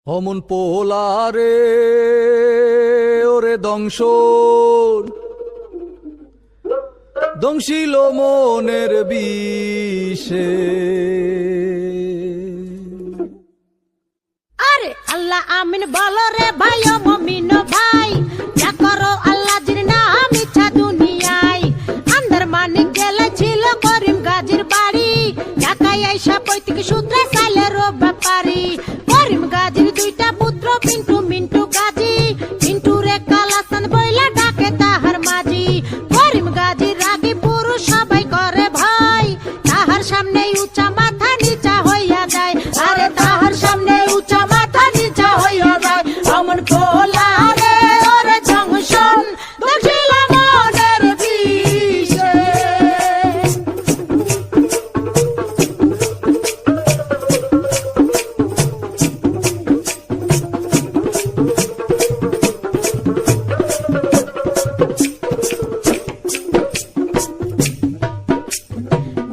অমন পোলারে ওরে দংশন দংশিল মনের বিষে। আরে আল্লাহ আমিন বলো রে ভাই ও মমিন ভাই, যা করো আল্লাহ জির নাম ইচ্ছা দুনিয়ায়। আন্দার মানিক গেলে ছিল করিম গাজীর বাড়ি, ঢাকায় আইসা পৈতৃক সূত্রে সাইলের ব্যাপারী। করিম গাজীর দুইটা পুত্র পিন্টু মিন্টু গাজী, মিন্টু রে কালাসান বইলা ডাকে তাহার মাঝি। করিম গাজীর রাগী পুরুষ সবাই করে ভয়, তাহার সামনে উঁচা মাথা নিচা হইয়া যায়। আরে তাহার সামনে উঁচা মাথা নিচা হইয়া যায়। অমন পোলারে ওরে জংশন দক্ষিণ মনের বিষে।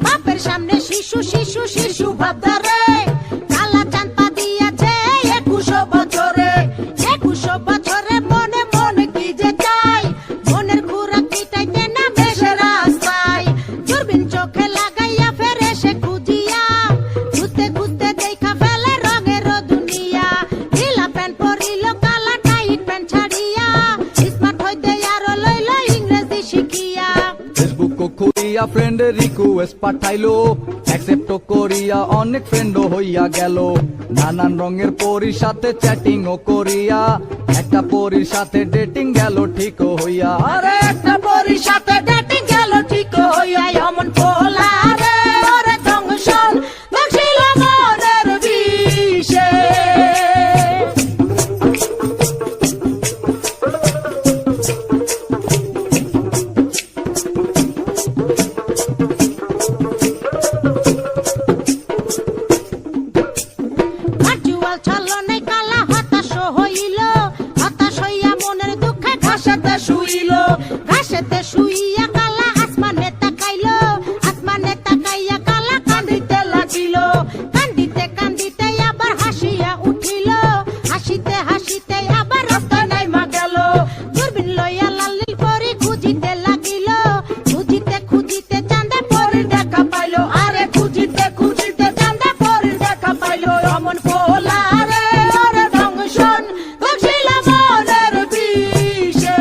বাপের সামনে শিশু শিশু শিশু ভাবদারে, কালা চাঁদা দিয়াছে 21 বছরে। 21 বছরে মনে মনে কি যে চাই, মনের খুরাক মিটাইতে না বেশে রাস্তায়। দূরবীন চোখে লাগাইয়া ফেরে সে খুঁজিয়া, খুঁজতে খুঁজতে দেখা ফেলে রঙের দুনিয়া। ঢিলা প্যান্ট পরিল কালা টাইট প্যান্ট ছাড়িয়া, স্মার্ট হইতে আরো লইল ইংরেজি শিখিয়া। ফেসবুক খুলিয়া ফ্রেন্ডের রিকোয়েস্ট পাঠাইলো, অ্যাকসেপ্ট করিয়া অনেক ফ্রেন্ডও হইয়া গেল। নানান রঙের পরীর সাথে চ্যাটিং ও করিয়া, একটা পরীর সাথে ডেটিং গেল ঠিক হইয়া। আরে একটা পরীর সাথে ডেটিং গেল ঠিক হইয়া। অমন পোলারে ওরে জংশন দক্ষিণ মনের বিষে। ভার্চুয়াল ছলনায় কালা হতাশ হইল, হতাশ হইয়া মনের দুঃখে ঘাসেতে শুইল। ঘাসেতে শুইয়া কালা আসমানে তাকাইল, আসমানে তাকাইয়া কালা কান্দিতে লাগিল। কান্দিতে কান্দিতে আবার হাসিয়া উঠিল, হাসিতে হাসিতে আবার রাস্তায় নাইমা গেল। দূরবীন লইয়া লাল নীল পরি খুঁজিতে লাগিল, খুঁজিতে খুঁজিতে চাঁদে পরির দেখা পাইল। আরে খুঁজিতে খুঁজিতে চাঁদে পরির দেখা পাইল। অমন পোলারে ওরে জংশন দক্ষিণ মনের বিষে।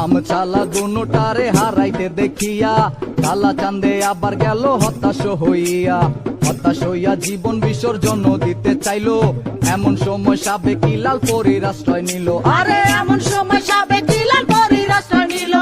আম চালা দুটারে হারাইতে দেখিয়া, কালা চাঁদে আবার গেল হতাশ হইয়া। হতাশ হইয়া জীবন বিসর্জন দিতে চাইলো, এমন সময় সাবেকি লাল পরীর আশ্রয় নিল। আরে এমন সময় সাবেকি লাল পরীর আশ্রয় নিল।